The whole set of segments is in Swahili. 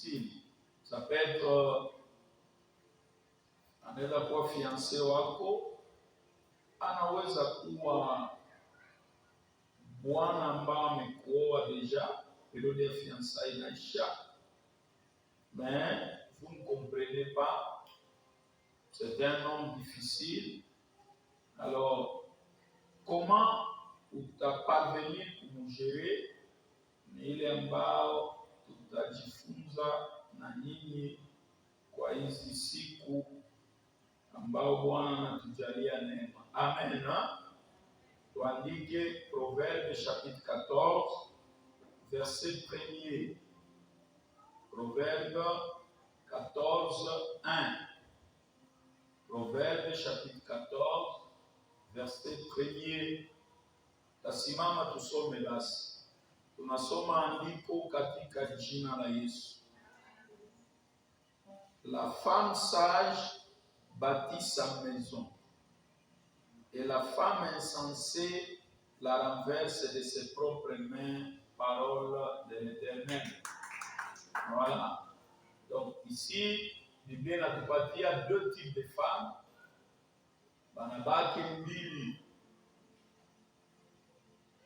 difficile. Ça peut être anaweza kuwa fiancé wako, anaweza kuwa bwana ambaye amekuoa deja, periode ya fiançailles inaisha, mais vous ne comprenez pas, c'est un homme difficile. Alors, comment utaparvenir kumugere? Ni ile ambao tutajifunza na nyinyi kwa hizi siku ambao Bwana anatujalia neema. Amen. Tuandike Proverbe chapitre 14 verset 1er. Proverbe 14:1. Proverbe chapitre 14 verset 1er. Tasimama tusome basi. Tunasoma andiko katika jina la Yesu. La femme sage bâtit sa maison, et la femme insensée la renverse de ses propres mains. Parole de l'Éternel. Voilà. Donc ici, Biblia inatupatia deux types de femmes. Banabaki mbili.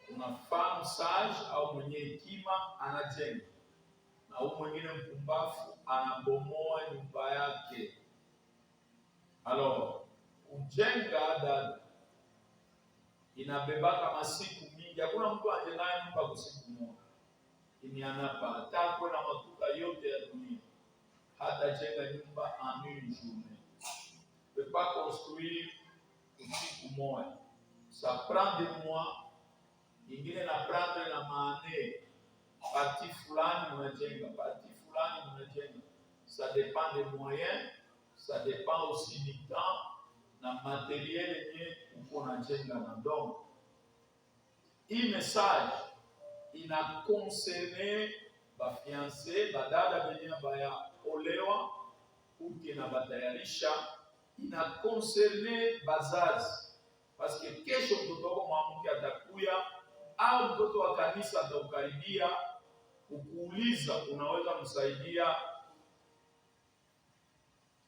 Kuna femme sage au mwenye hekima anajenga, na huyu mwingine mpumbavu anabomoa nyumba yake. Alors, kujenga dada inabebaka masiku mingi. Hakuna mtu ajenga nyumba kwa siku moja. Inianapa hata na makuta yote ya dunia, hata jenga nyumba en une journée. Ne peut pas construire usiku moja. Ça prend des mois. Ingine na prendre na maane. Parti fulani mnajenga, parti fulani mnajenga. Ça dépend des moyens, ça dépend aussi du temps na matériel yenye uko najenga na. Donc hii message ina concerne ba fiancé, badada benye baya olewa uke na batayarisha, ina concerne bazazi, parce que kesho mtoto wako mwanamke atakuya au mtoto wa kanisa ataukaribia ukuuliza, unaweza msaidia,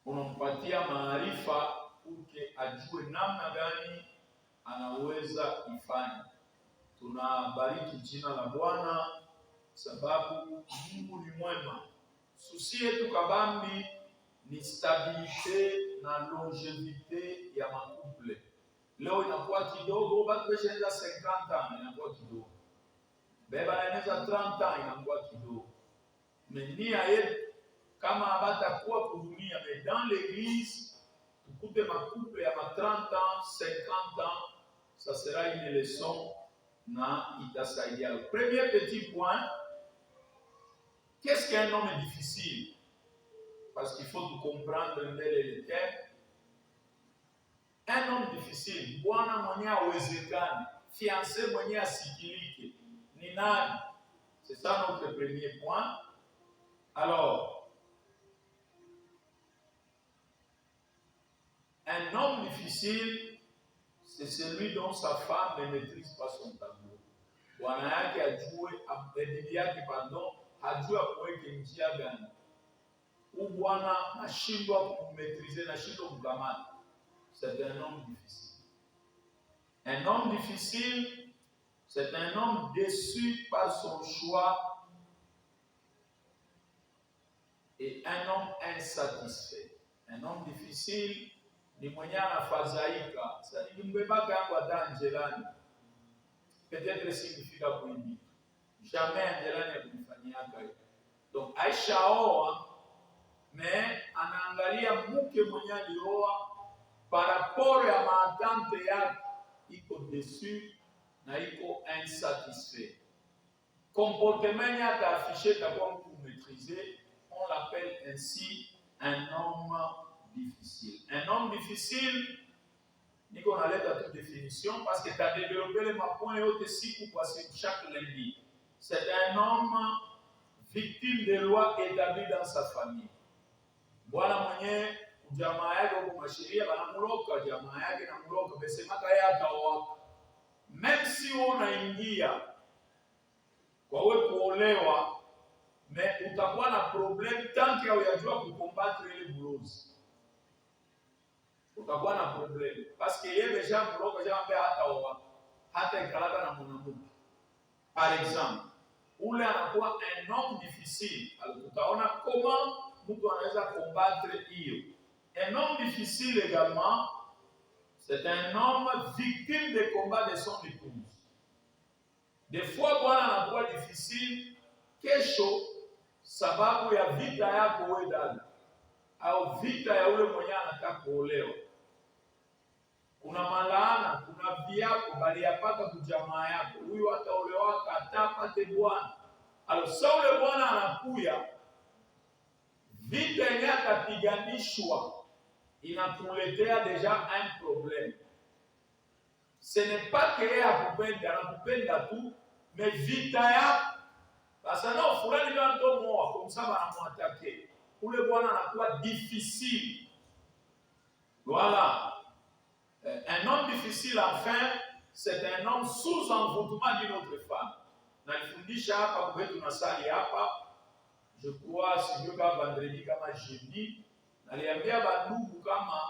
unampatia maarifa uke ajue namna gani anaweza ifanya. Tunabariki jina la Bwana sababu Mungu ni mwema. Susi yetu kabambi ni stabilite na longevite ya makuple. Leo inakuwa kidogo, bado beshaenda 50 ans inakuwa kidogo. Beba anaanza 30 ans inakuwa kidogo. Nia yetu kama abatakuwa kudunia, mais dans l'église tukute makuple ya 30 ans, 50 ans, ça sera une leçon na itasaidia. Le premier petit point, qu'est-ce qu'un homme difficile? Parce qu'il faut comprendre le terme. Un homme difficile, bwana mwenye hawezekani, fiancé mwenye asikilike, ni nani? C'est ça notre premier point. Alors, un homme difficile, c'est celui dont sa femme ne maîtrise pas son tableau. Bwana yake ajue, bibi yake pardon, ajue kuweke njia gani. Ou bwana nashindwa kummaîtriser, nashindwa kumkamata. C'est un homme difficile. Un homme difficile, c'est un homme déçu par son choix et un homme insatisfait. Un homme difficile ni mwenye anafadhaika. Sasa nikimbebaka yangu hata anjelani, peut-être sikufika kuibi, jamais anjelani ya kunifanyaka hiyo. Donc Aisha oa, mais anaangalia mke mwenye alioa par rapport ya maatante yake, iko déçu na iko insatisfait. Comportement yake affiché d'abord pour maîtriser, on l'appelle ainsi un homme difficile. Un homme difficile, niko naleta toute définition parce que tu as développé les points yote siku kwa siku chaque lundi. C'est un homme victime des lois établies dans sa famille. Bwana mwenye jamaa yake kwa masheria banamuloka, jamaa yake na muloka besemaka yeye ataoa. Même si unaingia kwa wewe kuolewa, mais utakuwa na problème tant que haujajua kukombattre ile bulozi. Utakuwa na problème parce que yeye deja mloko jambe hata ikalaka na mwanamke. Par exemple, ule anakuwa un homme difficile. Alors tutaona comment mtu anaweza combattre hiyo. Un homme difficile également, c'est un homme victime des combats de son épouse. Des fois bwana anakuwa difficile kesho sababu ya vita yako wewe dada au vita ya ule mwenye anataka kuolewa. Kuna malaana, kuna viapo bali yapata kujamaa yako. Huyu ataolewa atapate bwana. Alors sa ule bwana anakuya vita yenye atapiganishwa inakuletea deja un problème. Ce n'est pas que yeye anakupenda tu, mais vita yako. Sasa na fulani ndio anatomoa kwa sababu anamwatake. Ule bwana anakuwa difficile. Voilà. Un homme difficile, enfin, c'est un homme sous envoûtement d'une autre femme. Nalifundisha hapa kwetu na sali hapa. Je crois sio kama vendredi kama jeudi. Naliambia bandugu kama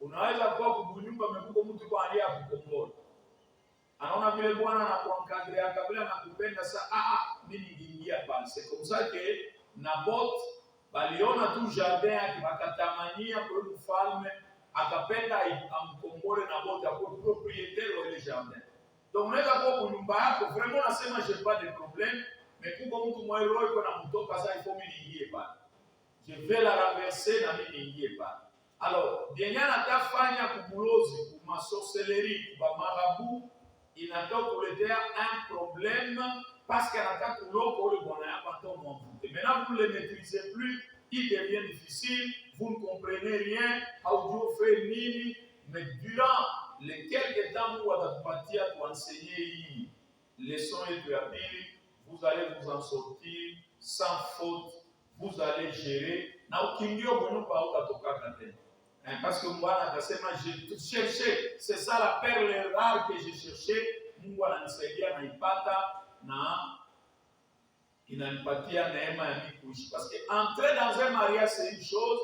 unaweza kuwa kubunyumba mekuko mtu kwa alia kukombola. Anaona vile bwana anakuankadria kabla anakupenda mimi ningiingia pale. C'est comme ça que Naboth baliona tu jardin yake bakatamania kwa mfalme akapenda amkombole Naboth akuwe propriétaire wa ile jardin. Donc unaweza kuwa kwa nyumba yako vraiment unasema j'ai pas de problème, mais kuko mtu mwa roho iko na mtoka sasa ifo mimi niingie pale. Je vais la renverser na mimi niingie pale. Alors, bienya natafanya kubulozi, kuma sorcellerie, kuma marabout, inatoka kuletea un problème parce qu'elle attaque l'eau pour le bonheur à partir du maintenant, vous ne le maîtrisez plus, il devient difficile, vous ne comprenez rien, audio fait nini, mais durant les quelques temps où vous allez partir pour enseigner leçon et puis vous allez vous en sortir sans faute, vous allez gérer. Na ukimbio mwenu pa utatoka tena. Parce que Bwana akasema j'ai cherché, c'est ça la perle rare que j'ai cherché. Mungu ananisaidia naipata na inanipatia neema ya kuishi. Parce que entrer dans un mariage c'est une chose,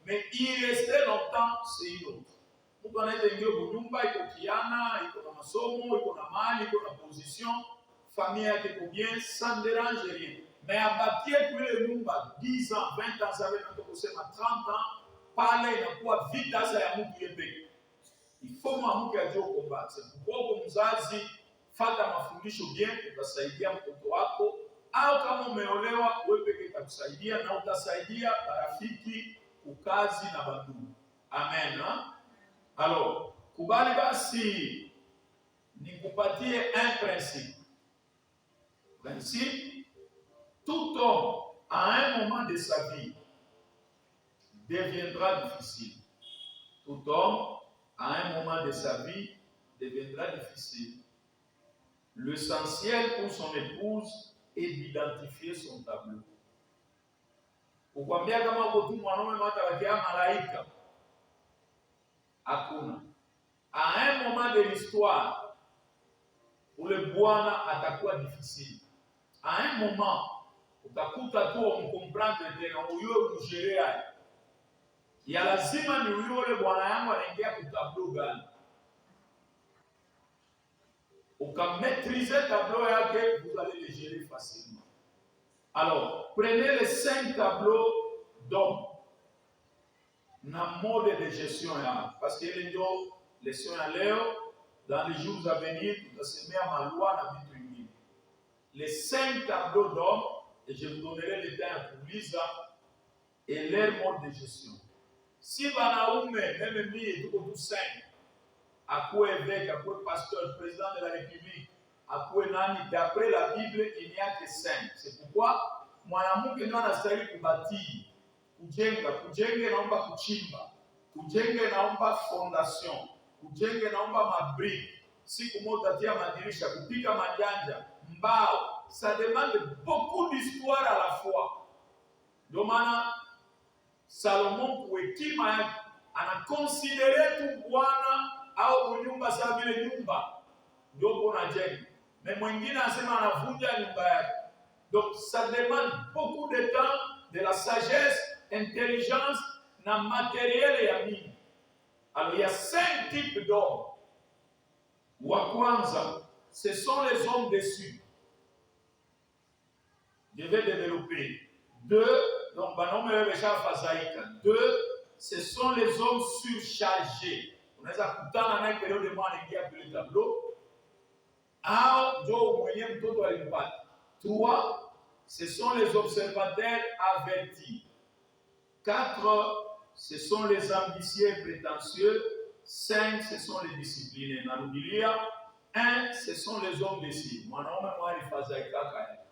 mais y rester longtemps c'est une autre. Mungu anaweza ingia kunyumba iko kiana, iko na masomo, iko na mali, iko na position, famille yake iko bien, ça ne dérange rien. Mais abakie kule nyumba 10 ans, 20 ans, ça veut dire kusema 30 ans, pale inakuwa vita za ya mtu yepeke. Ifo mwanamke ajue combat. C'est pourquoi mzazi fata mafundisho bien, utasaidia mtoto wako, au kama umeolewa wewe peke itakusaidia na utasaidia marafiki, ukazi na bandugu. Amen. Alors, kubali basi nikupatie un principe. Principe, tout homme à un moment de sa vie deviendra difficile. Tout homme à un moment de sa vie deviendra difficile. L'essentiel pour son épouse est d'identifier son tableau. Kukwambia kama uko tu mwanaume matawakia malaika. Hakuna. À un moment de l'histoire, ule bwana atakuwa difficile. À un moment, utakuta tu umkomprendre tena, uyue kujerea. Ya lazima ni uyue bwana yangu anaingia ku tableau gani. Maîtriser tableau yake, vous allez le gérer facilement. Alors, prenez les 5 tableaux d'hommes. Na mode de gestion ya. Parce que les gens, les soins à l'heure, dans les jours à venir, tout se met à ma loi na vitu ingine. Les 5 tableaux d'hommes, et je vous donnerai les temps pour lire et leur mode de gestion. Si banaume, même mi, tout comme 5, à quoi évêque, à quoi pasteur, président de la République, à quoi nani, d'après la Bible, il n'y a que 5. C'est pourquoi, mwanamke ndio anastahili kubatii, kujenga naomba kuchimba, kujenga naomba fondation, kujenga naomba mabrique, siku moja tia madirisha, kupika majanja, mbao. Ça demande beaucoup d'histoire à la fois. Ndio maana Salomon kwa hekima yake anaconsidere tu bwana au nyumba sawa vile nyumba ndio kuna jenga. Na mwingine anasema anavunja nyumba yake. Donc ça demande beaucoup de temps, de la sagesse, intelligence na matériel ya mingi. Alors il y a 5 types d'hommes. Wa kwanza, ce sont les hommes déçus. Je vais développer. 2, donc banaume déjà fazaika. 2, ce sont les hommes surchargés. Unaweza kutana naye periode moja anaingia kwenye tableau. Au ndio mwenye mtoto alimpata. 3, ce sont les observateurs avertis. 4, ce sont les ambitieux et prétentieux. 5, ce sont les disciplinés. Narudilia. 1, ce sont les hommes déçus. Mwanaume mwali fazaika kaya.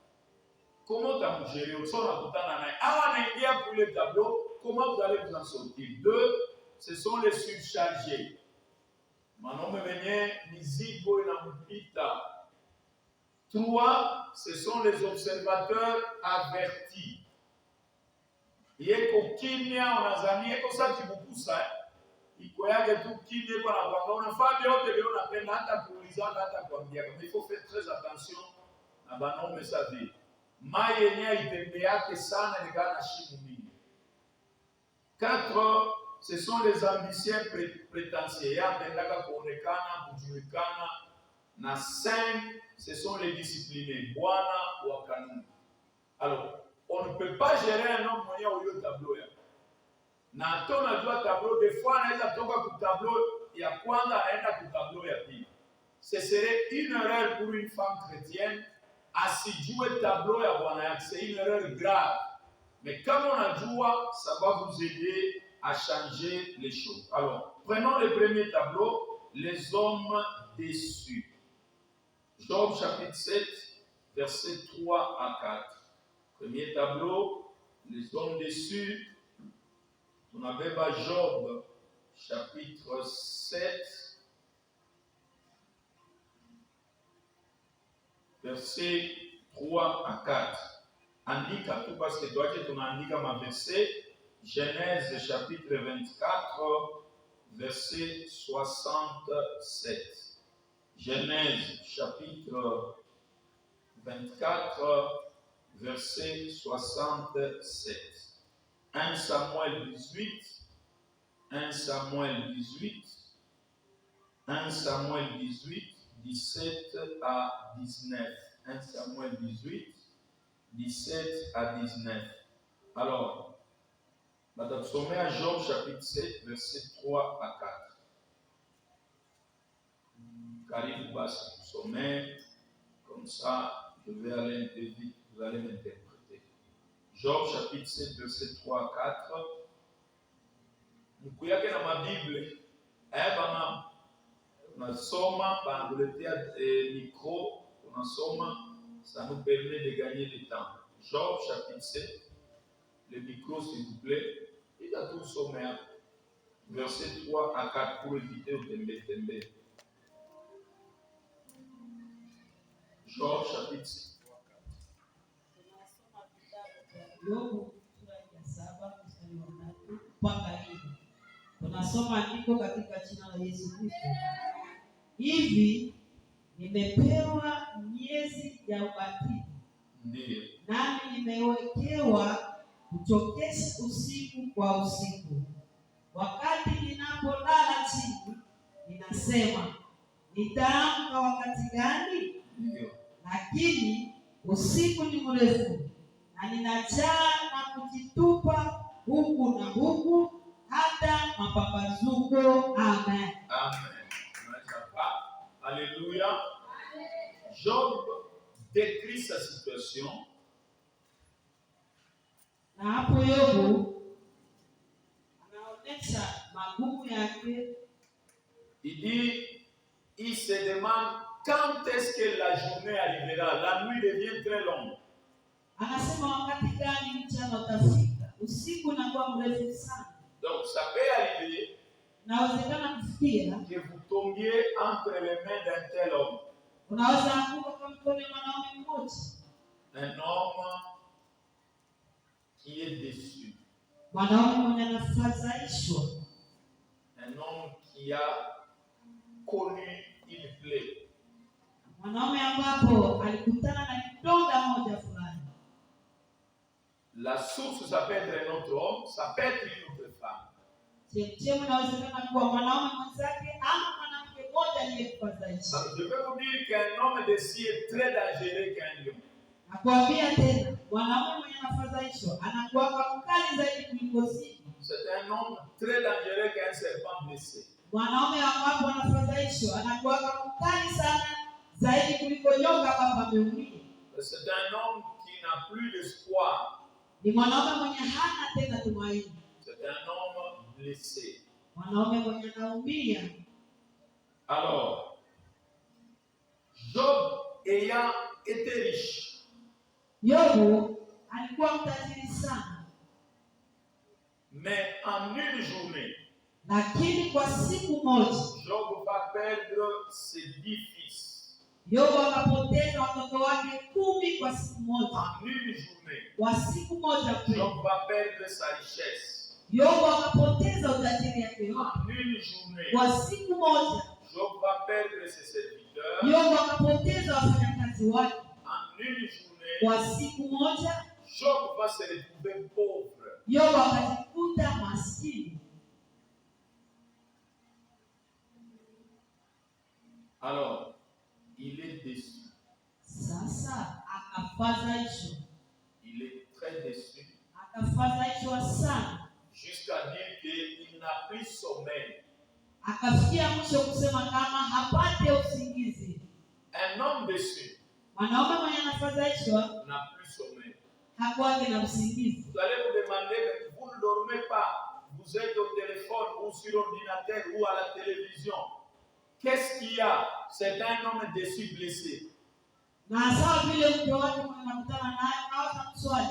Comment t'amgérer? Pour le tableau, comment vous allez vous en sortir? 2, ce sont les surchargés. Manome venye mizigo inampita. 3, ce sont les observateurs avertis. Yeko kimya unazani yeko sasa kibukusa. Iko yake tu kimya kwa na unafanya yote leo unapenda hata kuulizana hata kuambia. Mais il faut faire très attention na banaume sa vie. Mai yenyewe itembeake sana ni kana shimu mingi. 4, ce sont les ambitieux prétentieux. Yapendaka kuonekana, kujulikana. Na 5, ce sont les disciplinés. Bwana wa kanuni. Alors, on ne peut pas gérer un homme mwenye uyo tableau ya. Na hata unajua tableau, des fois anaweza toka ku tableau ya kwanza anaenda ku tableau ya pili. Ce serait une erreur pour une femme chrétienne. Asijue tableau ya bwana yake, c'est une erreur grave. Mais comme on a joua, ça va vous aider à changer les choses. Alors, prenons le premier tableau, les hommes déçus. Job chapitre 7, versets 3 à 4. Premier tableau, les hommes déçus. On avait Job chapitre 7. Verset 3 à 4. Andika tout parce que toi tu andika ma verset. Genèse chapitre 24, verset 67. Genèse chapitre 24, verset 67. 1 Samuel 18, 1 Samuel 18, 1 Samuel 18, 17 à 19. 1 Samuel 18, 17 à 19. Alors, madame sommet à Job chapitre 7, verset 3 à 4. Karibu basi sommet, comme ça, je vais aller un peu vite, vous allez m'interpréter. Job chapitre 7, verset 3 à 4. Mukuyake na mabible, bana unasoma, banakuletea micro, unasoma, ça nous permet de gagner du temps. Job chapitre 7, le micro s'il vous plaît, il a tout sommé, verset 3 à 4 pour éviter au tembe. Job chapitre 7, 3 à 4. Tunasoma andiko katika jina la Yesu Kristo. Hivi nimepewa miezi ya ubatili. Ndiyo. Nami nimewekewa kuchokesha usiku kwa usiku. Wakati ninapolala chini, ninasema, nitaamka wakati gani? Ndiyo. Lakini usiku ni mrefu, na ninajaa na kujitupa huku na huku hata mapambazuko. Amen. Amen. Alléluia. Job décrit sa situation. Na hapo Yobu anaonyesha magumu yake. Il dit, il se demande quand est-ce que la journée arrivera. La nuit devient très longue. Anasema wakati gani mchana utafika? Usiku unakuwa mrefu sana. Donc ça peut arriver Inawezekana kufikia que vous tombiez entre les mains d'un tel homme. Unaweza anguka kwa mkono wa mwanaume mmoja. Un homme qui est déçu. Mwanaume mwenye anafadhaishwa. Un homme qui a connu une plaie. Mwanaume ambapo alikutana na kidonda moja fulani. La source, ça peut être un autre homme, ça peut être une autre femme. Chemchemu inawezekana kuwa mwanaume mwenzake ama mwanamke mmoja aliyekufadhaisha. Je peux vous dire qu'un homme de si est très dangereux qu'un lion. Nakwambia tena, mwanaume mwenye anafadhaishwa anakuwa mkali zaidi kuliko simba. C'est un homme très dangereux qu'un serpent blessé. Mwanaume ambapo anafadhaishwa anakuwa mkali sana zaidi kuliko nyoka ambapo ameumia. C'est un homme qui n'a plus d'espoir. Ni mwanaume mwenye hana tena tumaini. C'est un homme blessé. Mwanaume mwenye anaumia. Alors, Job ayant été riche. Yobu alikuwa mtajiri sana. Mais en une journée, lakini kwa siku moja Job va perdre ses 10 fils. Yobu akapoteza watoto wake 10 kwa siku moja. En une journée, kwa siku moja Job va perdre sa richesse. Yobu akapoteza utajiri wake En une journée, kwa siku moja. Job va perdre ses serviteurs. Yobu akapoteza wafanyakazi wake En une journée, kwa siku moja. Job va se retrouver pauvre. Yobu akajikuta maskini. Alors, il est déçu. Sasa akafadhaishwa. Il est très déçu. Akafadhaishwa sana. Jusqu'à dire qu'il n'a plus sommeil. Akafikia mwisho kusema kama hapate usingizi. Un homme déçu Mwanaume mwenye anafadhaishwa n'a plus sommeil. hakuwa na usingizi. Vous allez vous demander, mais vous ne dormez pas. Vous êtes au téléphone ou sur l'ordinateur ou à la télévision. Qu'est-ce qu'il y a? C'est un homme déçu, blessé. Na sawa vile mke wake mnakutana naye au mswali.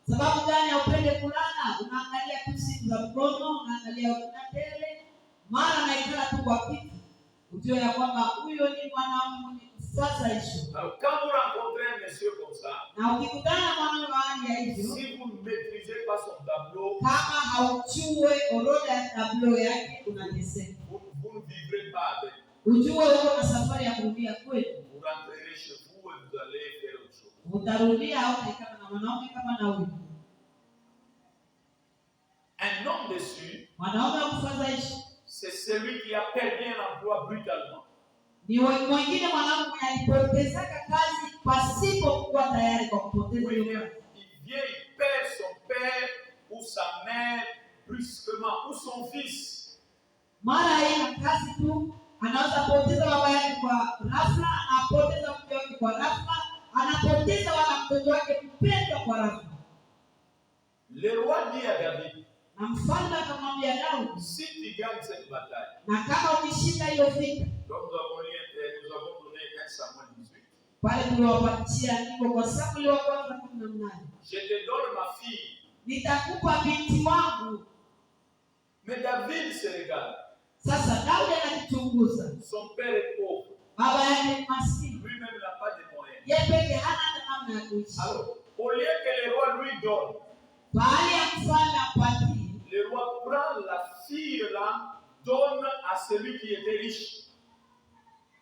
Sababu gani upende kulala? Unaangalia tu simu za mkono, unaangalia tele, mara naikala tu kwa kiti. Ujue ya kwamba huyo ni mwanaume mwenye kufadhaishwa. Alors quand vous rencontrez un monsieur comme ça, Na ukikutana na mwanaume wa hali ya hivyo, si vous ne maîtrisez pas son tableau, kama hauchue orodha ya tableau yake unateseka. vous ne vivrez pas avec. Ujue uko na safari ya kurudia kweli. Vous rentrerez chez vous et vous allez faire autre chose. Utarudia au utaikana na mwanaume kama na huyo. Un homme déçu, Mwanaume wa kufadhaisha c'est celui qui a perdu un emploi brutalement. ni mwingine mwanaume alipoteza kazi pasipo kuwa tayari kwa kupoteza hiyo kazi. Il vient, il perd son père ou sa mère brusquement, ou son fils. Mara haina kazi tu, anaweza poteza baba yake kwa ghafla, anapoteza mke wake kwa ghafla, anapoteza wala mtoto wake mpendwa kwa ghafla. Le roi dit à David, Na mfalme akamwambia Daudi, si tu gagnes cette bataille, na kama ukishinda hiyo vita, donc nous avons donné 1 Samuel 18. pale tuliwapatia andiko kwa Samueli wa kwanza 18. Je te donne ma fille. Nitakupa binti wangu. Mais David se regarde. Sasa Daudi anajichunguza. Son père est pauvre. Baba yake maskini. Lui-même n'a pas de moyens. Yeye peke hana namna ya kuishi. Alors, au lieu que le roi lui donne, Bali ya mfalme apatie, le roi prend la fille là, donne à celui qui était riche.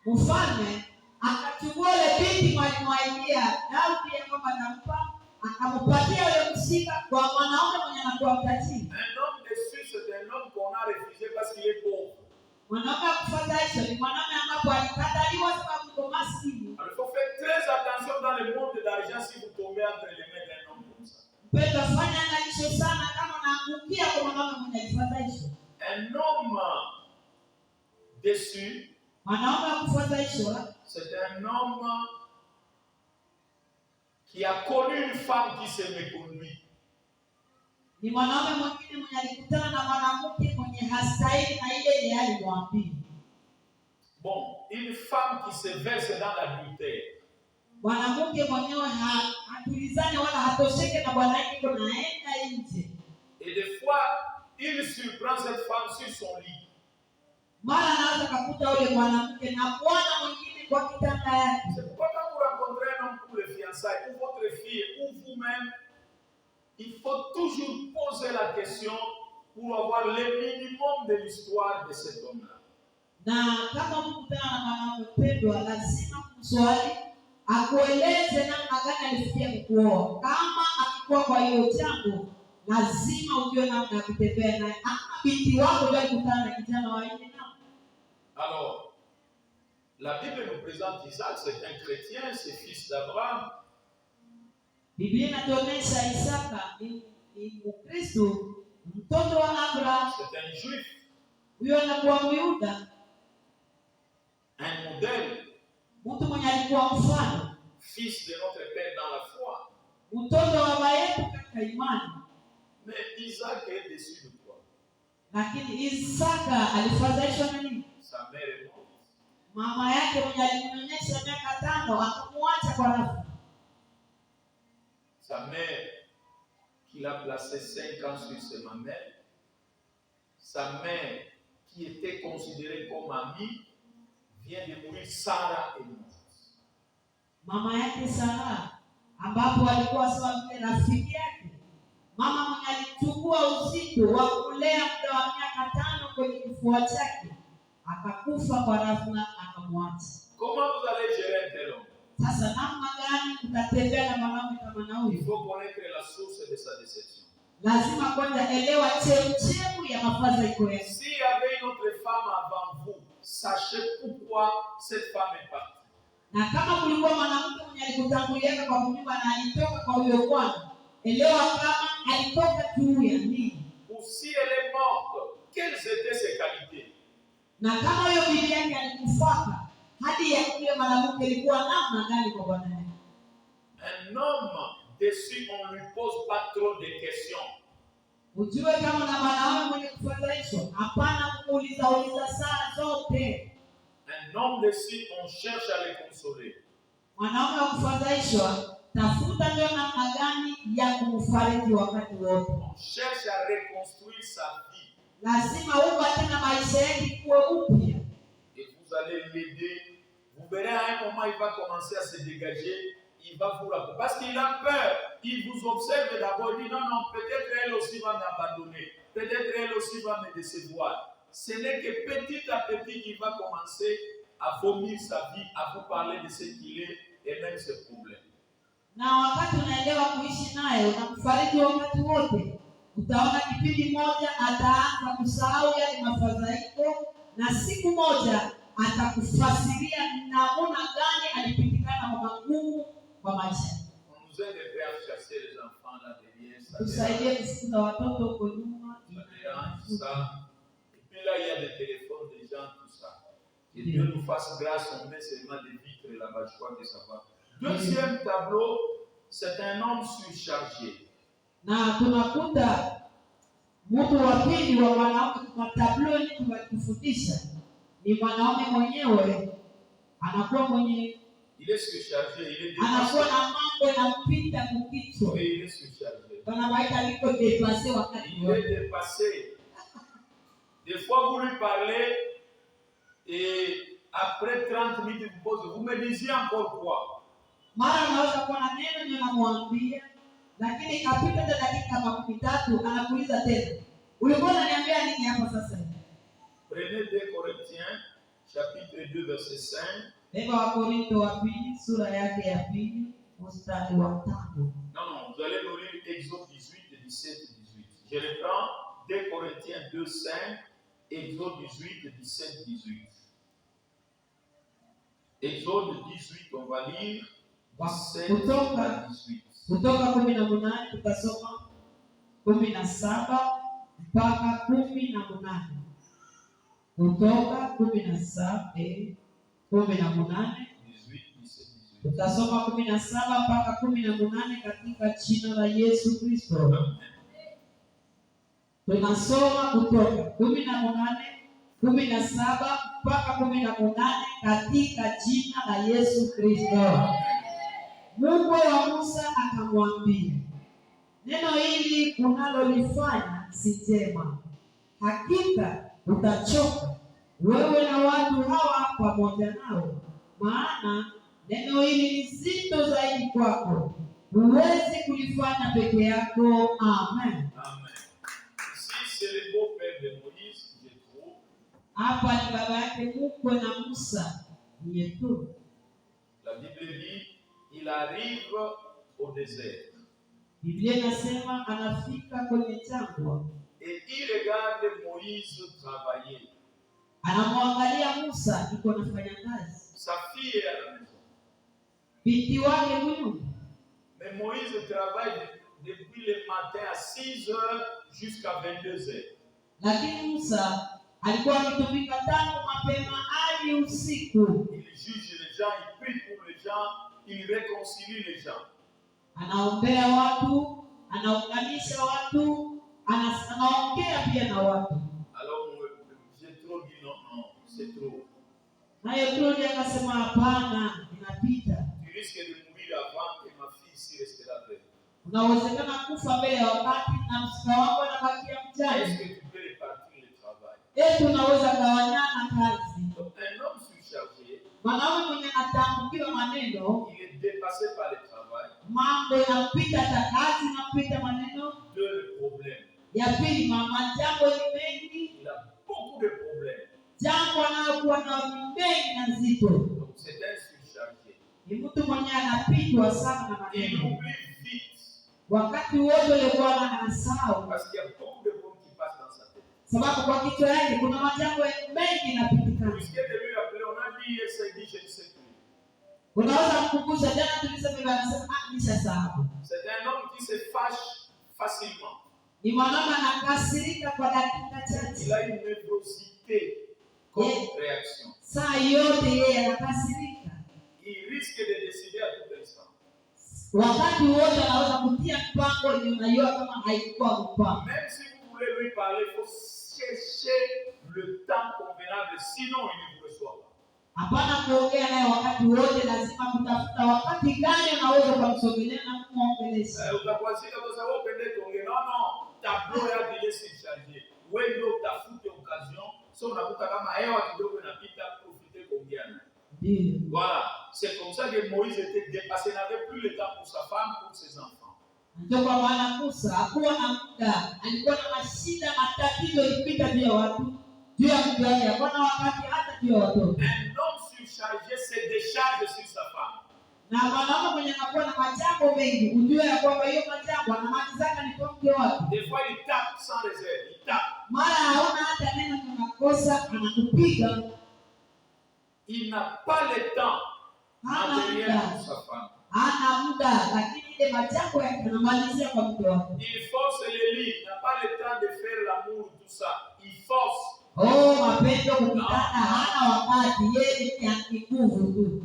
Mfalme akachukua ile binti mwalimwaidia Daudi ya kwamba nampa, akampatia yule msika kwa mwanaume mwenye anakuwa mtajiri. Un homme déçu, c'est un homme qu'on a refusé parce qu'il est pauvre. Mwanaume kufadhaishwa ni mwanaume ambapo alikataliwa sababu kwa maskini. Alors, il faut faire très attention dans le monde de l'argent si vous tombez entre les mains d'un homme comme ça. Mpendwa, fanya angalisho sana kama unaangukia kwa mwanaume mwenye kufadhaishwa. Un homme déçu, Mwanaume kufadhaishwa c'est un homme qui a connu une femme qui s'est méconduite. ni mwanaume mwingine mwenye alikutana na mwanamke mwenye hastahili na ile ile alimwambia. Bon, une femme qui se verse dans l'adultère. Mwanamke mwenyewe hatulizane wala hatosheke na bwana yake kwa naenda nje. Et des fois, il surprend cette femme sur son lit. Mara anaweza kukuta yule mwanamke na bwana mwingine kwa kitanda yake. C'est pourquoi quand vous rencontrez un homme pour les fiançailles, ou votre fille, ou vous-même, il faut toujours poser la question pour avoir le minimum de l'histoire de cet homme-là. Na kama mkutana na mwanamke mpendwa, lazima kumswali akueleze namna gani alifikia kuoa. Kama anakuwa kwa hiyo jambo, lazima ujue namna ya kutembea naye. Ama binti wako ndio alikutana na kijana wa nje na. Alors, la Bible nous présente Isaac, c'est un chrétien, c'est fils d'Abraham. Biblia inatuonyesha Isaka ni Mkristo, mtoto wa Abraham. C'est un juif. Huyo anakuwa Myuda. Un modèle. Mtu mwenye alikuwa mfano. Fils de notre Père dans la foi. Mtoto wa baba yetu katika imani. Mais Isaac est déçu de quoi? Lakini Isaka alifadhaishwa na nini? Sa mère est morte. Mama yake mwenye alimnyonyesha miaka 5 akamwacha kwa rafu. Sa mère, qu'il a placé 5 ans sur ses mamelles, sa mère, qui était considérée comme amie, vient de mourir. Sarah est morte. Mama yake Sarah, ambapo alikuwa sawa vile rafiki yake, mama mwenye alichukua uzito wa kulea muda wa miaka 5 kwenye kifua chake, akakufa kwa rafu na akamwacha. Comment vous allez gérer un tel homme? Sasa namna gani utatembea na mwanamke kama na huyu? Il faut connaître la source de sa déception. Lazima kwanza elewa chemchemu ya mafadhaiko yake. S'il y avait une autre femme avant vous, sachez pourquoi cette femme est partie. Na kama kulikuwa mwanamke mwenye alikutangulia kwa kunyumba na alitoka kwa huyo bwana, elewa kama alitoka juu ya nini. Ou si elle est morte, quelles étaient ses qualités? Na kama huyo bibi yake alikufaka, hadi ya yule mwanamke ilikuwa namna gani kwa bwana yake? Un homme déçu, on ne lui pose pas trop de questions. Ujue kama na mwanaume mwenye kufadhaishwa, hapana kumuuliza saa zote. Un homme déçu, on cherche à le consoler. Mwanaume wa kufadhaishwa, tafuta ndio namna gani ya kumfariji wakati wote. On cherche à reconstruire sa vie. Lazima uwe tena maisha yake kuwe upya. Et vous allez l'aider. Vous verrez à un moment, il va commencer à se dégager. Il va vous rappeler. Parce qu'il a peur. Il vous observe d'abord. Il dit non, peut-être elle aussi va m'abandonner. Peut-être elle aussi va me décevoir. Ce n'est que petit à petit qu'il va commencer à vomir sa vie, à vous parler de ce qu'il est et même ses problèmes. Na wakati unaelewa kuishi naye, unamfariji wakati wote, utaona kipindi moja ataanza kusahau yale mafadhaiko, na siku moja atakufasiria namna gani alipitikana kwa magumu kwa maisha. On nous aide à chasser les enfants là derrière ça. Tusaidie kufukuza watoto huko nyuma. Ça. Et puis là, il y a des téléphones, des gens, tout ça. Que Dieu nous fasse grâce, on met seulement des vitres là-bas, je crois que ça va. Deuxième tableau, c'est un homme surchargé. Na tunakuta mtu wa pili wa mwanaume kwa tableau hii tunatufundisha ni mwanaume mwenyewe anakuwa mwenye il est surchargé, il est dépassé. Anakuwa na mambo yanampita kukichwa. Oui, il est surchargé. Wanawaita liko dépassé wakati il est dépassé. Des fois vous lui parlez et après 30 minutes vous posez, vous me disiez encore quoi? Mara unaweza kuwa na neno ninamwambia, lakini kapita dakika 30 anakuuliza tena. Ulikuwa unaniambia nini hapa sasa? Prenez 2 Corinthiens chapitre 2 verset 5. Beba wa Korinto wa pili sura yake ya pili mstari wa 5. Non, vous allez nous lire Exode 18, 17, 18. Je reprends 2 Corinthiens 2, 5, Exode 18, 17, 18. Exode 18, on va lire 17 à 18. Kutoka 18 tutasoma 17 mpaka 18. Kutoka 17 18 tutasoma 17 mpaka 18 katika jina la Yesu Kristo. Tunasoma kutoka 18 17 mpaka 18 katika jina la Yesu Kristo. Mungu wa Musa akamwambia, neno hili unalolifanya si jema. Hakika utachoka wewe na watu hawa pamoja nao, maana neno hili ni zito zaidi kwako, huwezi kulifanya peke yako. Amen. Amen. Ici c'est le beau-père de Moïse, Jéthro. Hapa ni baba yake mkwe na Musa, Yethro. La Bible dit, il arrive au désert. Biblia inasema anafika kwenye jangwa. Et il regarde Moïse travailler. Anamwangalia Musa yuko anafanya kazi. Sa fille est à la maison. Binti wake huyu. Mais Moïse travaille depuis le matin à 6 heures jusqu'à 22 heures. Lakini Musa alikuwa akitumika tangu mapema hadi usiku. Il juge les gens, il prie pour les gens, il réconcilie les gens. Anaombea watu, anaunganisha watu, anaongea pia na watu. Alors j'ai trop dit non, c'est trop. Naye Claude akasema hapana, inapita. Tu risques de mourir avant que ma fille ici restera belle. Unawezekana kufa mbele ya wakati na mtoto wako anabakia mjane. Est-ce que tu peux répartir le travail? Tunaweza gawanyana kazi. Donc un homme surchargé, Mwanaume mwenye anatamkiwa maneno, il est dépassé par le travail. mambo yanapita, hata kazi inapita maneno. Deux, le problème. Ya pili, jambo ni mengi. Il a beaucoup de problèmes. Jambo anayokuwa na mengi na nzito. Donc c'est un surchargé. Ni mtu mwenye anapitwa sana na Il maneno. oublie vite. Wakati wote yule bwana anasahau. Parce qu'il y a beaucoup de choses qui passent dans sa tête. Sababu kwa kichwa yake kuna majambo mengi yanapitika. Vous risquez de lui rappeler, on a dit hier, c'est dit, je ne sais plus. Unaweza kukumbusha jana tulisema hivi, anasema nishasahau. C'est un homme qui se fâche facilement. Ni mwanaume anakasirika kwa dakika chache. Il a une nervosité comme réaction. Saa yote yeye anakasirika. Il risque de décider à tout instant. Wakati wote anaweza kutia mpango yenye unajua kama haikuwa mpango. Même si vous voulez lui parler, il faut chercher le temps convenable, sinon il ne vous reçoit pas. Hapana kuongea naye wakati wote, lazima kutafuta wakati gani unaweza kumsogelea na kumwongelesha. Utakwazika kwa sababu upende tuongee. Non, tableau ya ile si chargé. Wewe ndio utafute occasion, sio unakuta kama hewa kidogo inapita, profiter kuongea naye. Voilà, c'est comme ça que Moïse était dépassé, n'avait plus le temps pour sa femme, pour ses enfants. Ndio kwa maana Musa hakuwa na muda, alikuwa na mashida, matatizo ilipita juu ya watu, juu ya mke wake, hakuwa na wakati hata juu ya watoto. Un homme surchargé se décharge sur sa femme. Na mwanaume mwenye anakuwa na majambo mengi, ujue ya kwamba hiyo majambo anamalizaka ni kwa mke wake. Des fois il tape sans réserve, il tape. Mara haona hata neno tunakosa, anakupiga. Il n'a pas le temps matériel pour sa femme. Hana muda, lakini ile majambo yake anamalizia kwa mke wake. Il force les lits, il n'a pas le temps de faire l'amour, tout ça. Il force. Mapendo kukutana, hana wakati, yeye ni nguvu tu.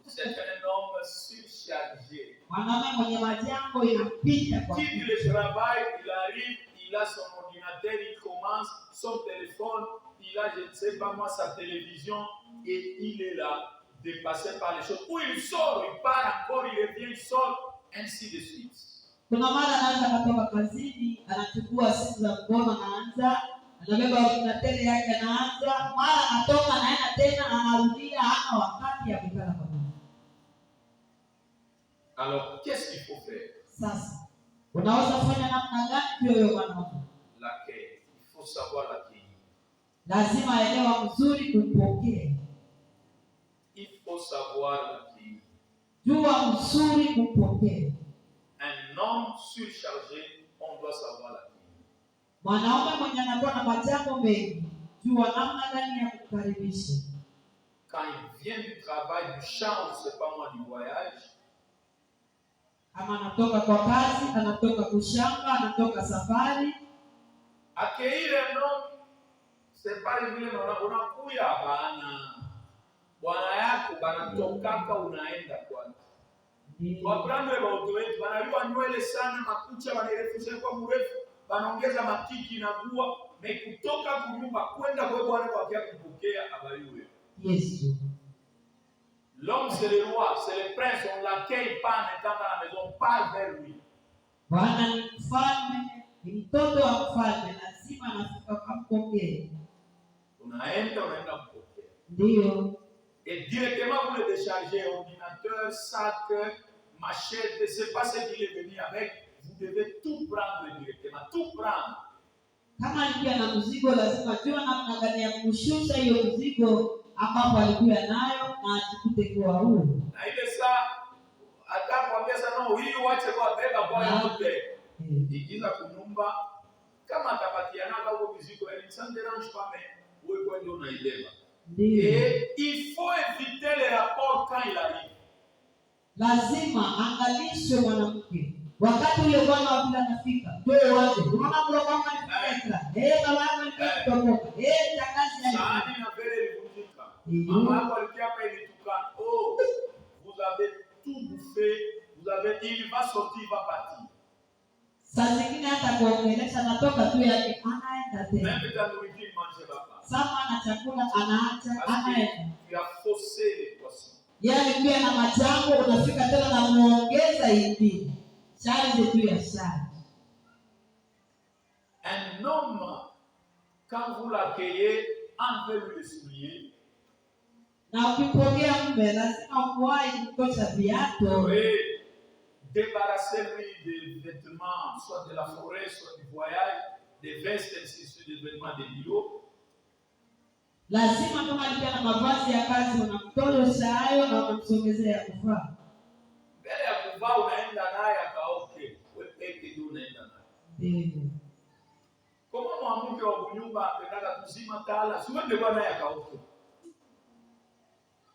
C'est un homme surchargé. Mwanaume mwenye majambo inapita kwa. Quitte le travail, il arrive, il a son ordinateur, il commence son téléphone, il a, je ne sais pas moi, sa télévision, et il est là, dépassé par les choses. Ou il sort, il part encore, il revient, il sort, ainsi de suite. Kuna mara anaanza kutoka kazini, anachukua simu za mkono, anaanza, anabeba ordinateur yake, anaanza, mara anatoka, anaenda tena, anarudia, hana wakati ya kukaa kwa. Alors, qu'est-ce qu'il faut faire? Sasa, unaweza kufanya namna gani hiyo mwanaume? L'accueil. Il faut savoir l'accueillir. Lazima elewa mzuri kumpokea. Il faut savoir l'accueillir. Jua mzuri kumpokea. Un homme surchargé, on doit savoir l'accueillir. Mwanaume mwenye anakuwa na majambo mengi, jua namna gani ya kukaribisha. Quand il vient du travail, du champ, je ne sais pas moi, du voyage, kama anatoka kwa kazi, anatoka kushamba, anatoka safari. Accueillir un homme, c'est pas vile unakuya bana. Bwana yako banatokaka unaenda kwake. Wabrande wa watu wetu wanaliwa nywele sana, makucha wanarefusha kwa mrefu, wanaongeza matiki na gua, na kutoka kunyumba kwenda kwa Bwana kwa kia kupokea habari. Yesu. L'homme c'est le roi, c'est le prince, on l'accueille pas en étant dans la maison, pas vers lui. Bwana ni mfalme, ni mtoto wa mfalme, lazima anafika kumpokea. Unaenda mpokea. Ndio. Et directement vous le déchargez, ordinateur, sac, machette, c'est pas ce qu'il est venu avec, vous devez tout prendre directement, tout prendre. Kama alikuwa na mzigo, lazima jua namna gani ya kushusha hiyo mzigo ambapo alikuwa nayo na ajikute kwa huru. Na ile saa atakwambia sana hii wache kwa beba kwa yote. Ikiza kunyumba kama atapatianaka huko viziko yani ça ne dérange pas mais wewe kwa ndio unaibeba. Et il faut éviter les rapports quand il arrive. Lazima angalishe mwanamke wakati ule bwana wa bila anafika. Ndio waje. Unaona kwa mama anafika. Baba yangu alikutoka. Tangazi ya. Sani na vile ilivunjika. Mama yako alikia hapa ilitukana. Oh, vous avez tout bouffé, il va sortir, il va partir. Saa zingine hata kuongelesha natoka tu yake anaenda tena. Même quand nous dit manger baba. Sama na chakula anaacha anaenda. Tu as faussé l'équation. Yaani pia na machango unafika tena na muongeza hivi. Shari zetu ya shari. Un homme, quand vous l'accueillez, enlevez-lui les souliers. Na ukipokea mume lazima kuwahi kutosha viatu. Oui. Débarrassez-lui des vêtements, soit de la forêt, soit du voyage, des vestes, ainsi de suite, des vêtements de bureau. Lazima kama alikuwa na mavazi ya kazi unamtosha hayo na unamsogezea kuvaa. Mbele ya kuvaa unaenda naye akaoke. Wewe peke ndio unaenda naye. Kama mwanamke wa nyumba apendaka kuzima tala, si wewe ndio naye akaoke.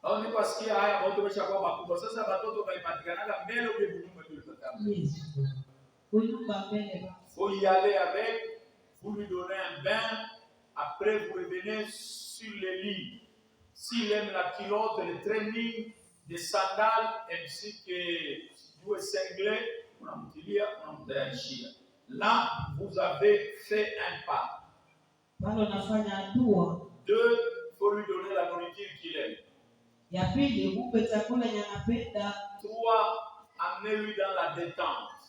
Au niko asikia haya watu wameshakuwa makubwa. Sasa watoto waipatikanaga mbele uje nyumba ndio tutaka. Yes. Kunyumba mbele. Faut y aller avec, vous lui donnez un bain, après vous revenez sur le lit. S'il aime la culotte, le training, des sandales, ainsi que du cinglé, là, vous avez fait un pas. Deux, il faut lui donner la nourriture qu'il aime. Trois, amenez-lui dans la détente.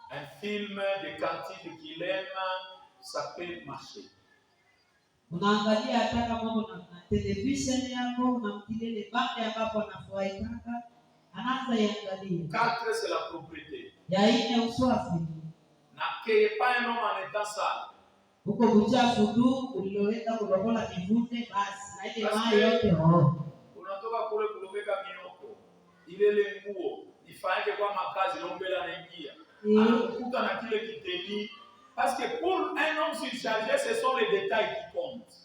Un film de quantité qu'il aime, ça peut marcher. Unaangalia hata kama una television yako unamtilele bande ambapo anafuaitaka anaanza iangalia. 4 c'est la propriété. Ya ine uswafi. N'accueillez pas un homme en étant sale. Uko buchafu tu uliloweka kulokola kivute basi na ile maji yote unatoka kule kuloweka mioko. Ile ile nguo ifanye kwa makazi lombela anaingia. Anakukuta na kile kiteni. Parce que pour un homme surchargé, ce sont les détails qui comptent.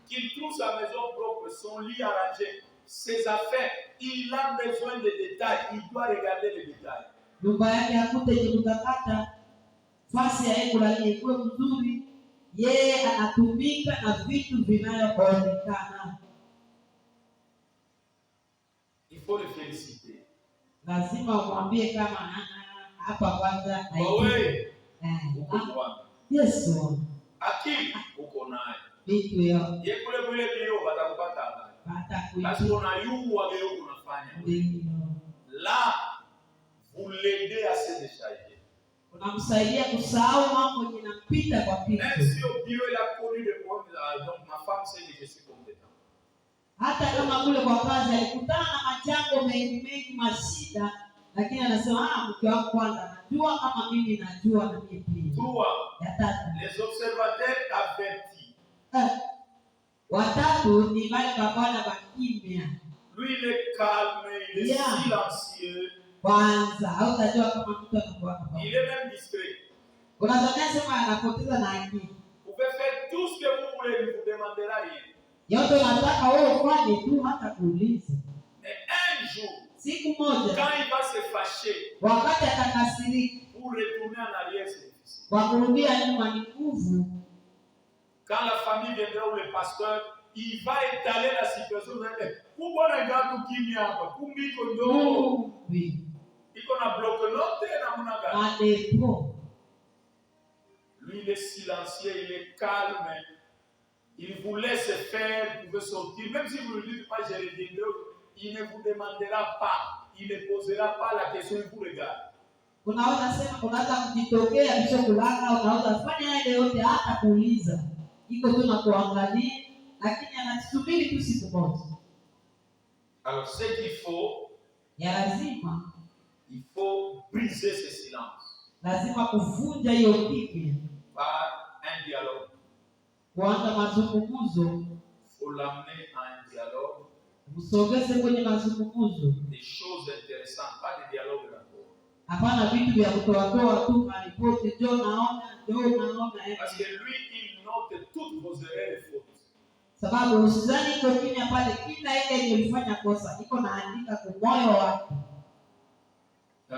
Qu'il trouve sa maison propre, son lit arrangé, ses affaires, il a besoin de détails, il doit regarder les détails. Il faut le féliciter. Lazima umwambie kama hapa kwanza Yesu. Akili uko naye. Vitu hiyo. Yeye kule bio watakupata habari. Basi unayua leo unafanya. Là, vous l'aidez à se décharger. Unamsaidia kusahau mambo yanampita kwa kitu. Même si au bio il a connu des problèmes, donc ma femme sait que je suis compétent. Hata kama kule kwa kazi alikutana na majambo mengi mashida, lakini anasema mke wangu kwanza najua kama mimi najua na mimi pia. Ya tatu, les observateurs avertis. Watatu ni wale bwana bakimya. Lui il est calme, il est silencieux. Kwanza hautajua kama mtu anakuwa hapa. Il est même discret. Unadhania sema anapoteza na akili. Vous pouvez faire tout ce que vous voulez, il ne vous demandera rien. Yote nataka wewe ufanye tu hata kuuliza. Mais un jour, siku moja, quand il va se fâcher, wakati atakasirika, pour retourner en arrière c'est difficile. Kwa kurudia nyuma ni nguvu. Quand la famille viendra ou le pasteur, il va étaler la situation. Pourquoi les gars tout qui hapa? Kumbi kondo. Iko na bloque note na munaga. Lui il est silencieux, il est calme. Il vous laisse faire, vous pouvez sortir. Même si vous ne lui dites pas, je reviendrai, il ne vous demandera pas. Il ne posera pas la question, il vous regarde. Unaweza sema unaweza kujitokea kisha kulala, unaweza fanya ile yote hata kuuliza. Iko tu na kuangalia, lakini anasubiri tu siku moja. Alors ce qu'il faut, lazima, il faut briser ce silence. Lazima kuvunja hiyo kimya. par un dialogue. Kuanza mazungumzo, Il faut l'amener à un dialogue. msogeze kwenye mazungumzo. Des choses intéressantes, pas des dialogues d'accord. Hapana vitu vya kutoa tu maripoti, ndio naona. Parce que lui, il note toutes vos erreurs et fautes. Sababu usizani iko kimya pale, kila ile ilifanya kosa iko naandika kwa moyo wake.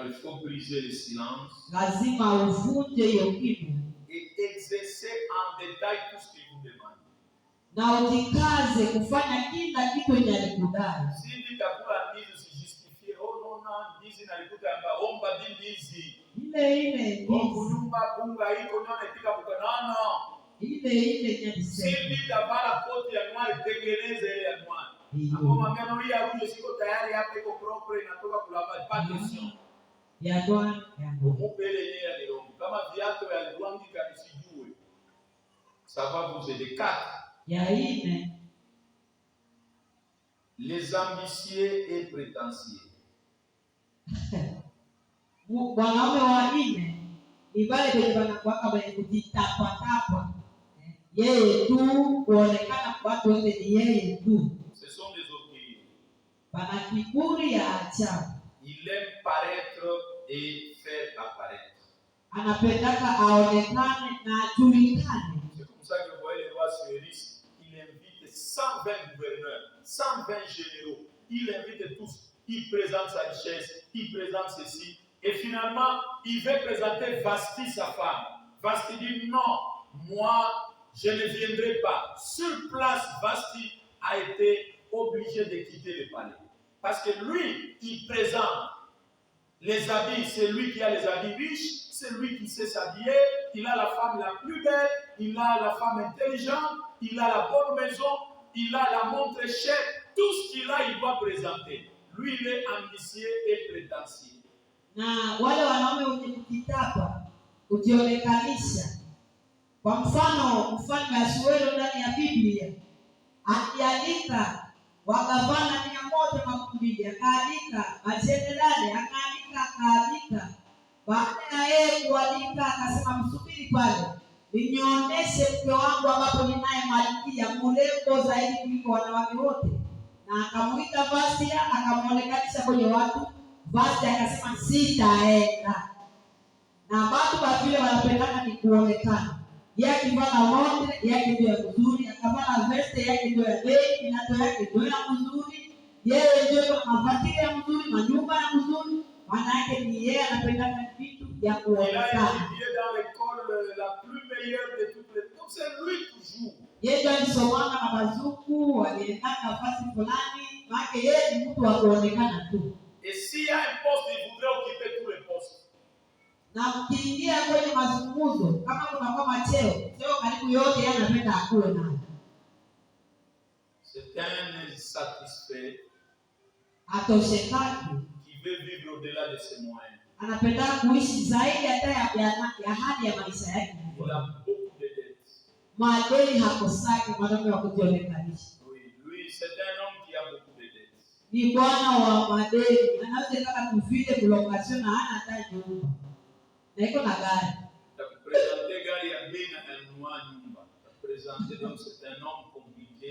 Il faut briser le silence. Lazima uvunje hiyo kimya. Et exercer en détail tout ce qu'il vous demande. Na utikaze kufanya kila kitu yenye alikudai. Si nitakula ndizi usijisifie, oh no, ndizi nalikuta amba omba ndizi. Ile kunyumba bunga iko ndio anapika kukanana. Ile nyadise. Si nitabala koti ya noir tengeneze ile ya noir. Hapo mameno hii aruje siko tayari hapa iko propre inatoka kulava pas question. Ya noir ya Mupele yeye ya leo. Kama viatu ya Rwanda kanisijue. Ça va vous aider. 4. Ya ine. Les ambitieux et prétentieux. Wanaume wa ine ni wale wenye wanakuwa wenye kujitapa. Yeye tu kuonekana kwa watu wote ni yeye tu. Ce sont des orgueilleux. Bana kiburi ya ajabu. Il aime paraître et faire apparaître. Anapendaka aonekane na ajulikane. C'est comme ça que vous voyez le roi Suéris. Il invite 120 gouverneurs, 120 généraux. Il invite tous. Il présente sa richesse, il présente ceci. Et finalement, il veut présenter Vasti, sa femme. Vasti dit non, moi, je ne viendrai pas. Sur place, Vasti a été obligé de quitter le palais. Parce que lui, il présente les habits. C'est lui qui a les habits riches. C'est lui qui sait s'habiller. Il a la femme la plus belle. Il a la femme intelligente. Il a la bonne maison. Il a la montre chère. Tout ce qu'il a, il doit présenter. Lui, il est ambitieux et prétentieux. Na wale wanaume wenye kujitapa, kujionekanisha. Kwa mfano, mfalme Asuero ndani ya Biblia aliandika wagavana 112, akaandika majenerali, akaandika. Baada ya yeye kuandika akasema msubiri pale, nionyeshe mke wangu ambapo ninaye malkia mrembo zaidi kuliko wanawake wote. Na akamuita Vasti, akamuonekanisha kwenye watu. Vasti akasema sitaenda. Na watu wa vile wanapendana ni kuonekana. Yeye akivaa montre yake ndio ya mzuri, akavaa veste yake ndio ya bei, inato yake ndio ya mzuri. Yeye ndio mavazi ya mzuri, manyumba ya mzuri. Maana yake ni yeye anapendana vitu vya kuonekana. Il est dans l'école la plus meilleure de toutes les. Donc c'est lui toujours. Yeye alisomana na bazuku, waliendana nafasi fulani, maana yeye ni mtu wa kuonekana tu. Et s'il y a un poste, il voudrait occuper tous les postes. Na mkiingia kwenye mazungumzo, kama kuna kama cheo karibu yote yeye anapenda akuwe nayo. C'est un insatisfait Atoshekaki, qui veut vivre au-delà de ses moyens. Anapenda kuishi zaidi hata ya hali ya maisha yake. Il a beaucoup de dettes. Madeni hakosaki, mwanaume wa kujionekanisha. Oui, lui, c'est un homme qui a beaucoup de dettes. Ni bwana wa madeni, anaweza kama kuvile kulokation na hana hata nyumba. Na iko na gari. Présenter gari ya bei na anunua nyumba. Présenter, donc c'est un homme compliqué.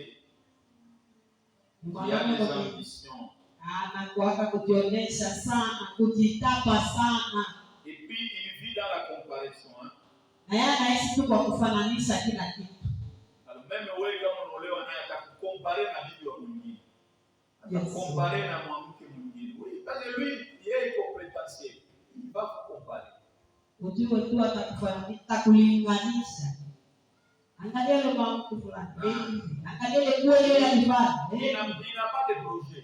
Il a des ambitions. Anakuwaka kujionesha sana, kujitapa sana. Et puis il vit dans la comparaison. Na yeye anaishi tu kwa kufananisha kila kitu. Alors même wewe kama unaolewa naye atakukompare na bibi wa mwingine. Atakukompare na mwanamke mwingine. Oui, parce que lui, yeye iko prétentieux. Il va vous comparer. Ujue tu atakulinganisha. Angalia ile mwanamke fulani. Angalia ile nguo ile alivaa. Il n'a pas de projet.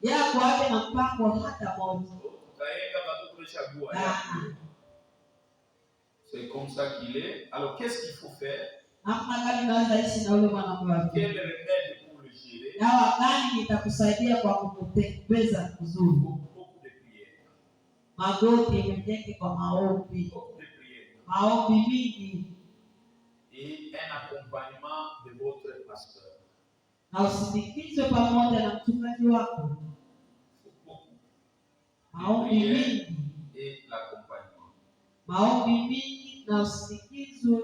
Yako yake na mpango hata moja. Kaenga batu kuchagua. C'est comme ça qu'il est. Alors qu'est-ce qu'il faut faire? Quel remède pour le gérer? Dawa gani itakusaidia kwa kukutembeza vizuri? Beaucoup de prières. Magoti yamejenge kwa maombi. Beaucoup de prières. Maombi mingi. Et un accompagnement de votre pasteur. Na usindikizwe pamoja na mchungaji wako. Maombi mingi et l'accompagnement. Maombi mingi na usindikizwe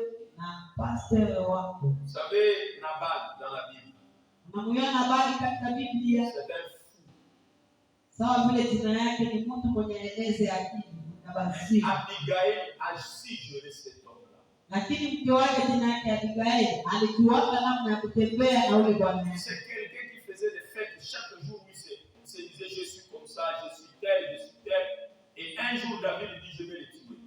pastor wako. Vous savez, Nabal dans la Bible, Unamuona Nabali katika Biblia, c'est un fou. sawa vile jina yake ni mtu mwenye eleze akili na basi. Abigail a su gérer cet homme-là. Lakini mke wake jina yake Abigail alijuana namna ya kutembea na ule bwana. C'est quelqu'un qui faisait des fêtes chaque jour. Lui se disait, je suis comme ça, je suis tel, je suis tel. Et un jour, David dit, je vais le tuer.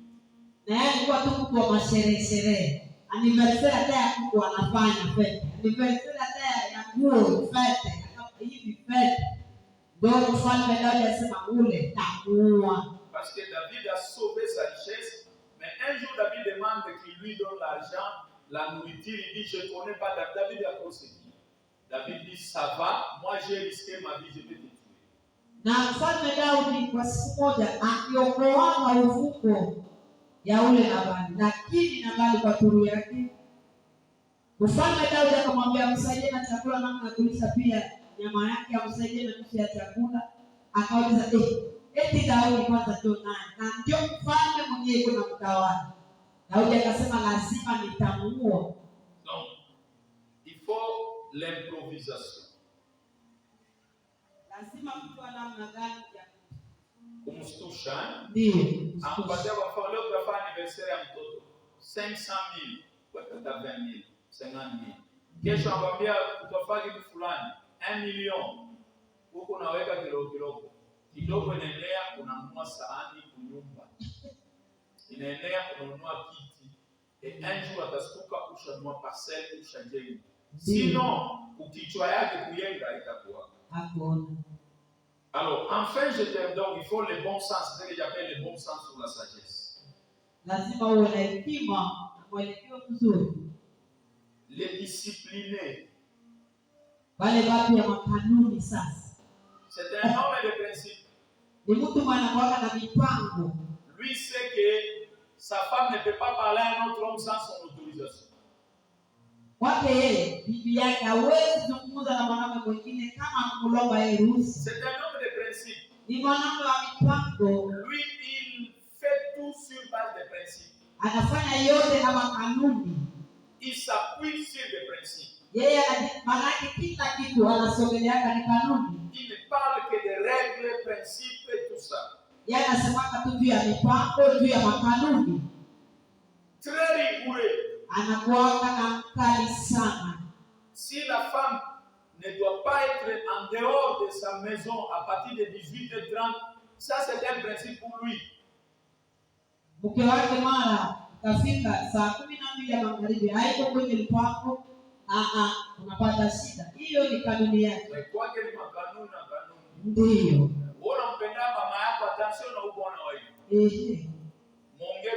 Na yeye alikuwa tu mtu wa masherehe. Anniversaire hata ya kuku anafanya fete. Anniversaire hata ya nguo fete. Hivi fete. Ndio mfalme Daudi asema ule takuua. Parce que David a sauvé sa richesse. Mais un jour, David demande qu'il lui donne l'argent, la nourriture. Il dit, je ne connais pas David a conseillé. David dit, ça va, moi j'ai risqué ma vie, je vais te tuer. Na mfalme Daudi kwa siku moja akiokoa uvuko ya ule Nabali, lakini Nabali kwa turu yake. Mfalme Daudi akamwambia msaidie na chakula namna ya kulisha pia nyama yake, amsaidie na nusu ya chakula. Akauliza eti Daudi kwanza ndio nani? Na ndio mfalme mwenyewe yuko na mtawala. Daudi akasema lazima nitamuua. Donc, il faut l'improvisation. Lazima mtu namna gani ya kumstusha. Ndio. Anampatia kwa mfano leo tunafanya anniversaire ya mtoto 500,000 kwa 20,000, 50,000. Kesho anamwambia tutafanya kitu fulani 1 million. Huko unaweka kidogo. Kidogo inaendelea unanunua sahani kunyumba. Inaendelea unanunua kiti. Et un jour atastuka ushanunua parcelle ushajenga. Sinon ukichwa yake kuyenga itakuwa. Hakuna. Alors, enfin, je t'aime donc, il faut le bon sens, c'est ce que j'appelle le bon sens ou la sagesse. Lazima uwe na hekima na mwelekeo mzuri. Les disciplinés. Wale watu ya makanuni sasa. C'est un homme de principe. Ni mtu mwanakuwa na mipango. Lui sait que sa femme ne peut pas parler à un autre homme sans son autorisation. Kwake yeye, bibi yake hawezi kuzungumza na mwanamume mwingine kama kumlomba yeye ruhusa. C'est un homme de principe. Ni mwanamume wa mipango. Lui, il fait tout sur base de principes. Anafanya yote na makanuni. Il s'appuie sur des principes. Yeye anataka kila kitu anasogelea ni kanuni. Il ne parle que des règles, principes et tout ça. Yeye anasema tu juu ya mipango, juu ya makanuni. Très rigoureux. Anakuwa kama kali sana. Si la femme ne doit pas être en dehors de sa maison à partir de 18h30, ça c'est un principe pour lui. Mke wake mara kafika saa 12 ya magharibi haiko kwenye mpango, unapata shida. Hiyo ni kanuni yake. Kwake ni makanuni na kanuni. Ndio. Bora mpenda mama yako, attention na uko na wewe. Muongee